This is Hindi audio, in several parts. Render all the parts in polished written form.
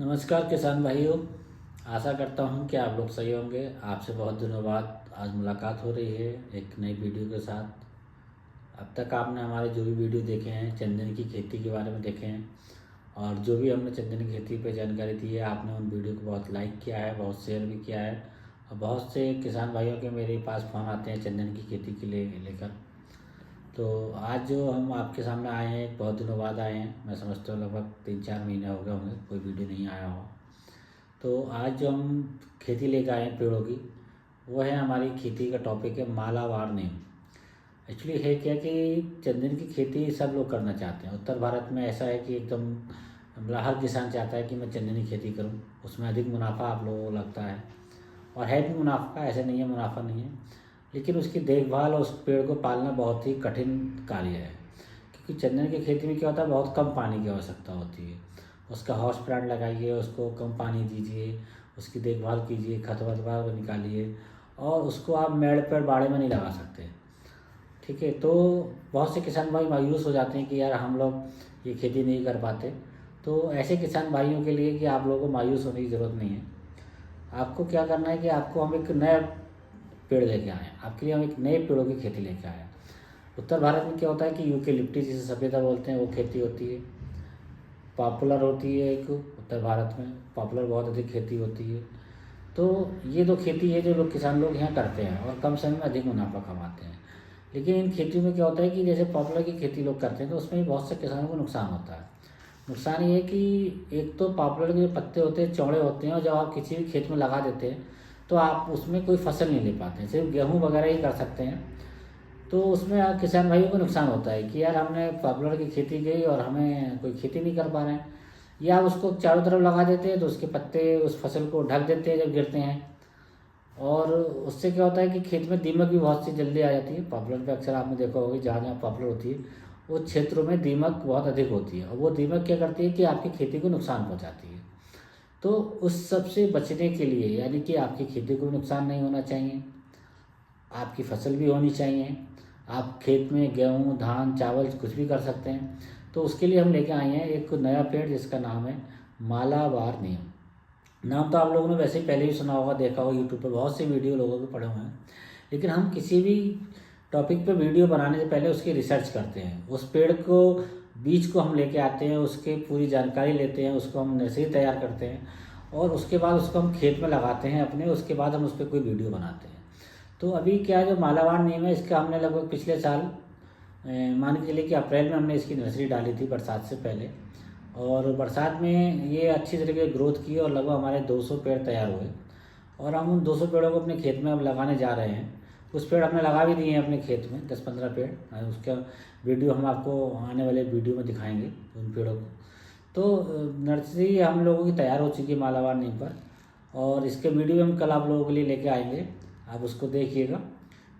नमस्कार किसान भाइयों। आशा करता हूँ कि आप लोग सही होंगे। आपसे बहुत दिनों बाद आज मुलाकात हो रही है एक नई वीडियो के साथ। अब तक आपने हमारे जो भी वीडियो देखे हैं चंदन की खेती के बारे में देखे हैं, और जो भी हमने चंदन की खेती पर जानकारी दी है आपने उन वीडियो को बहुत लाइक किया है, बहुत शेयर भी किया है। और बहुत से किसान भाइयों के मेरे पास फ़ोन आते हैं चंदन की खेती के लिए लेकर। तो आज जो हम आपके सामने आए हैं बहुत दिनों बाद आए हैं, मैं समझता हूँ लगभग 3-4 महीने हो गए होंगे कोई वीडियो नहीं आया हो। तो आज जो हम खेती लेकर आए हैं पेड़ों की, वो है हमारी खेती का टॉपिक है मालाबार नीम। एक्चुअली है क्या कि चंदन की खेती सब लोग करना चाहते हैं। उत्तर भारत में ऐसा है कि एकदम मतलब हर किसान चाहता है कि मैं चंदन की खेती करूं, उसमें अधिक मुनाफा आप लोगों को लगता है, और है भी मुनाफा, ऐसे नहीं है मुनाफा नहीं है। लेकिन उसकी देखभाल और उस पेड़ को पालना बहुत ही कठिन कार्य है, क्योंकि चंदन की खेती में क्या होता है, बहुत कम पानी की आवश्यकता होती है। उसका हाउस प्लांट लगाइए, उसको कम पानी दीजिए, उसकी देखभाल कीजिए, खत वत निकालिए, और उसको आप मेड़ पर बाड़े में नहीं लगा सकते। ठीक है, तो बहुत से किसान भाई मायूस हो जाते हैं कि यार हम लोग ये खेती नहीं कर पाते। तो ऐसे किसान भाइयों के लिए कि आप लोगों को मायूस होने की ज़रूरत नहीं है। आपको क्या करना है कि आपको हम एक नया पेड़ लेके आए हैं, आपके लिए हम एक नए पेड़ों की खेती लेके आए हैं। उत्तर भारत में क्या होता है कि यूकेलिप्टस जिसे सफ़ेदा बोलते हैं वो खेती होती है, पॉपुलर होती है। एक उत्तर भारत में पॉपुलर बहुत अधिक खेती होती है। तो ये दो खेती है जो लोग किसान लोग यहाँ करते हैं और कम समय में अधिक मुनाफा कमाते हैं। लेकिन इन खेतियों में क्या होता है कि जैसे पॉपुलर की खेती लोग करते हैं तो उसमें बहुत से किसानों को नुकसान होता है। नुकसान ये है कि एक तो पॉपुलर के जो पत्ते होते हैं चौड़े होते हैं, और जब आप किसी भी खेत में लगा देते हैं तो आप उसमें कोई फसल नहीं ले पाते हैं, सिर्फ गेहूँ वगैरह ही कर सकते हैं। तो उसमें किसान भाइयों को नुकसान होता है कि यार हमने पॉपुलर की खेती की और हमें कोई खेती नहीं कर पा रहे हैं। या उसको चारों तरफ लगा देते हैं तो उसके पत्ते उस फसल को ढक देते हैं जब गिरते हैं, और उससे क्या होता है कि खेत में दीमक भी बहुत सी जल्दी आ जाती है। पॉपुलर पे अक्सर आपने देखा होगा जहाँ जहाँ पॉपुलर होती है उस क्षेत्रों में दीमक बहुत अधिक होती है, और वो दीमक क्या करती है कि आपकी खेती को नुकसान पहुँचाती है। तो उस सब से बचने के लिए, यानी कि आपकी खेती को नुकसान नहीं होना चाहिए, आपकी फसल भी होनी चाहिए, आप खेत में गेहूँ धान चावल कुछ भी कर सकते हैं। तो उसके लिए हम लेके आए हैं एक नया पेड़ जिसका नाम है मालाबार नीम। नाम तो आप लोगों ने वैसे ही पहले ही सुना होगा, देखा होगा यूट्यूब पर बहुत से वीडियो लोगों के पड़े हुए हैं। लेकिन हम किसी भी टॉपिक पे वीडियो बनाने से पहले उसकी रिसर्च करते हैं। उस पेड़ को बीज को हम लेके आते हैं, उसकी पूरी जानकारी लेते हैं, उसको हम नर्सरी तैयार करते हैं, और उसके बाद उसको हम खेत में लगाते हैं अपने। उसके बाद हम उस पर कोई वीडियो बनाते हैं। तो अभी क्या जो मालाबार नीम है इसका हमने लगभग पिछले साल मान के चलिए कि अप्रैल में हमने इसकी नर्सरी डाली थी बरसात से पहले, और बरसात में ये अच्छी तरीके से ग्रोथ की और लगभग हमारे 200 पेड़ तैयार हुए। और हम उन 200 पेड़ों को अपने खेत में अब लगाने जा रहे हैं। कुछ पेड़ हमने लगा भी दिए हैं अपने खेत में, 10-15 पेड़, उसका वीडियो हम आपको आने वाले वीडियो में दिखाएंगे उन पेड़ों को। तो नर्सरी हम लोगों की तैयार हो चुकी है मालाबार नीम पर, और इसके वीडियो हम कल आप लोगों के लिए लेके आएंगे, आप उसको देखिएगा।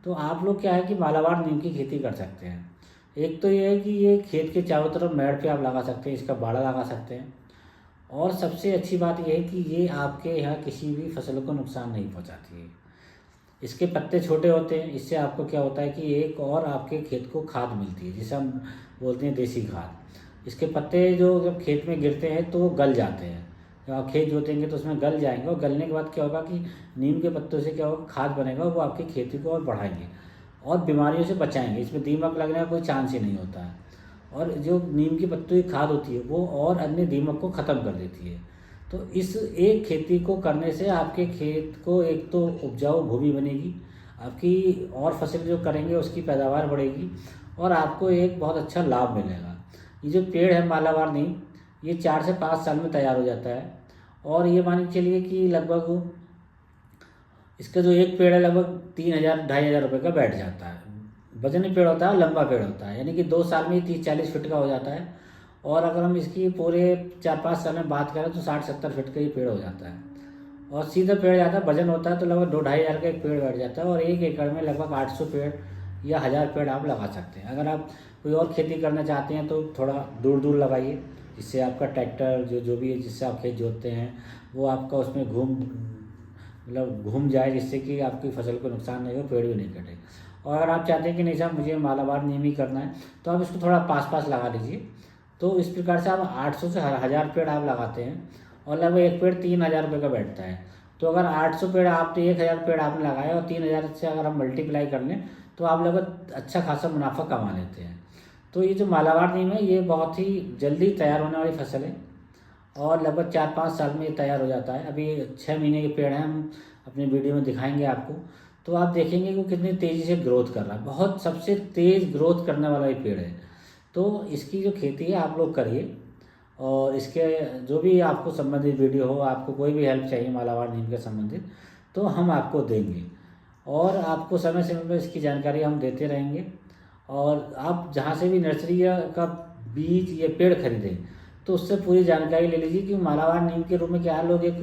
तो आप लोग क्या है कि मालाबार नीम की खेती कर सकते हैं। एक तो ये है कि ये खेत के चारों तरफ मेड़ पे आप लगा सकते हैं, इसका बाड़ा लगा सकते हैं। और सबसे अच्छी बात यह है कि ये आपके यहाँ किसी भी फसल को नुकसान नहीं पहुँचाती है। इसके पत्ते छोटे होते हैं, इससे आपको क्या होता है कि एक और आपके खेत को खाद मिलती है जिसे हम बोलते हैं देसी खाद। इसके पत्ते जो जब खेत में गिरते हैं तो वो गल जाते हैं, जब आप खेत जोतेंगे तो उसमें गल जाएंगे, और गलने के बाद क्या होगा कि नीम के पत्तों से क्या होगा, खाद बनेगा, वो आपकी खेती को और बढ़ाएंगे और बीमारियों से बचाएंगे। इसमें दीमक लगने का कोई चांस ही नहीं होता है। और जो नीम की पत्तों की खाद होती है वो और अन्य दीमक को ख़त्म कर देती है। तो इस एक खेती को करने से आपके खेत को एक तो उपजाऊ भूमि बनेगी, आपकी और फसल जो करेंगे उसकी पैदावार बढ़ेगी, और आपको एक बहुत अच्छा लाभ मिलेगा। ये जो पेड़ है मालाबार नीम, ये 4 से 5 साल में तैयार हो जाता है। और ये मान के चलिए कि लगभग इसका जो एक पेड़ है लगभग 3,000-2,500 रुपये का बैठ जाता है। वजनी पेड़ होता है, लंबा पेड़ होता है, यानी कि 2 साल में ही 30-40 फीट का हो जाता है। और अगर हम इसकी पूरे 4-5 साल में बात करें तो 60-70 फीट का ही पेड़ हो जाता है। और सीधा पेड़ जाता है, वजन होता है तो लगभग 2-2,500 का एक पेड़ बैठ जाता है। और 1 एकड़ में लगभग 800 पेड़ या 1000 पेड़ आप लगा सकते हैं। अगर आप कोई और खेती करना चाहते हैं तो थोड़ा दूर दूर लगाइए, जिससे आपका ट्रैक्टर जो भी है जिससे आप खेत जोतते हैं वो आपका उसमें घूम जाए, जिससे कि आपकी फसल को नुकसान नहीं हो, पेड़ भी नहीं कटे। और अगर आप चाहते हैं कि नहीं साहब मुझे मालाबार नीम ही करना है तो आप इसको थोड़ा पास पास लगा लीजिए। तो इस प्रकार से आप 800 से 1000 पेड़ आप लगाते हैं और लगभग एक पेड़ 3,000 रुपये का बैठता है। तो अगर 800 पेड़ आपने 1,000 पेड़ आपने लगाए और 3,000 से अगर हम मल्टीप्लाई कर लें तो आप लगभग अच्छा खासा मुनाफा कमा लेते हैं। तो ये जो मालाबार नीम है ये बहुत ही जल्दी तैयार होने वाली फसल है और लगभग 4-5 साल में ये तैयार हो जाता है। अभी 6 महीने के पेड़ हैं, हम अपने वीडियो में दिखाएंगे आपको। तो आप देखेंगे कि वो कितनी तेज़ी से ग्रोथ कर रहा है, बहुत सबसे तेज़ ग्रोथ करने वाला ये पेड़ है। तो इसकी जो खेती है आप लोग करिए और इसके जो भी आपको संबंधित वीडियो हो, आपको कोई भी हेल्प चाहिए मालाबार नीम के संबंधित, तो हम आपको देंगे और आपको समय समय पर इसकी जानकारी हम देते रहेंगे। और आप जहाँ से भी नर्सरी का बीज या पेड़ खरीदें तो उससे पूरी जानकारी ले लीजिए कि मालाबार नीम के रूप में क्या लोग एक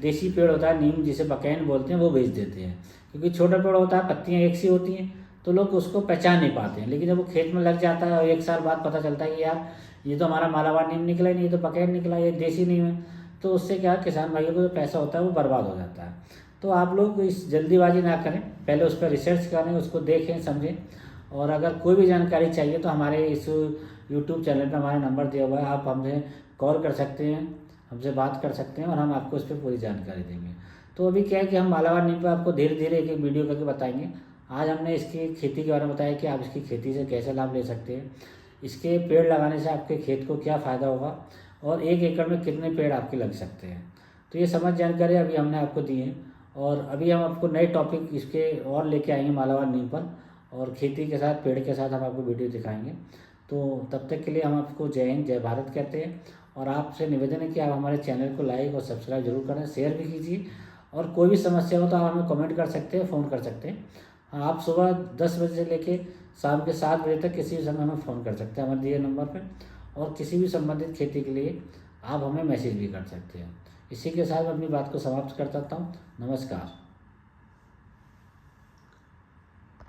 देसी पेड़ होता है नीम जिसे बकैन बोलते हैं वो बेच देते हैं, क्योंकि छोटा पेड़ होता है, पत्तियाँ एक सी होती हैं तो लोग उसको पहचान नहीं पाते हैं। लेकिन जब वो खेत में लग जाता है और 1 साल बाद पता चलता है कि यार ये तो हमारा मालाबार नीम निकला ही नहीं, ये तो बकैन निकला, ये देसी नीम है, तो उससे क्या किसान भाइयों को जो पैसा होता है वो बर्बाद हो जाता है। तो आप लोग इस जल्दीबाजी ना करें, पहले उस पर रिसर्च करें, उसको देखें समझें। और अगर कोई भी जानकारी चाहिए तो हमारे इस यूट्यूब चैनल पर हमारा नंबर दिया हुआ है, आप हमसे कॉल कर सकते हैं, हमसे बात कर सकते हैं और हम आपको इस पर पूरी जानकारी देंगे। तो अभी क्या है कि हम मालाबार नीम पर आपको धीरे धीरे एक एक वीडियो करके बताएंगे। आज हमने इसकी खेती के बारे में बताया कि आप इसकी खेती से कैसे लाभ ले सकते हैं, इसके पेड़ लगाने से आपके खेत को क्या फ़ायदा होगा और 1 एकड़ में कितने पेड़ आपके लग सकते हैं। तो ये समझ जानकारी अभी हमने आपको दी है और अभी हम आपको नए टॉपिक इसके और लेके आएंगे मालाबार नीम पर, और खेती के साथ पेड़ के साथ हम आपको वीडियो दिखाएंगे। तो तब तक के लिए हम आपको जय हिंद जय भारत कहते हैं और आपसे निवेदन है कि आप हमारे चैनल को लाइक और सब्सक्राइब जरूर करें, शेयर भी कीजिए। और कोई भी समस्या हो तो आप हमें कमेंट कर सकते हैं, फ़ोन कर सकते हैं। आप सुबह 10 बजे से लेके शाम के 7 बजे तक किसी भी समय हमें फ़ोन कर सकते हैं हमारे दिए नंबर पर, और किसी भी संबंधित खेती के लिए आप हमें मैसेज भी कर सकते हैं। इसी के साथ मैं अपनी बात को समाप्त कर सकता हूँ। नमस्कार।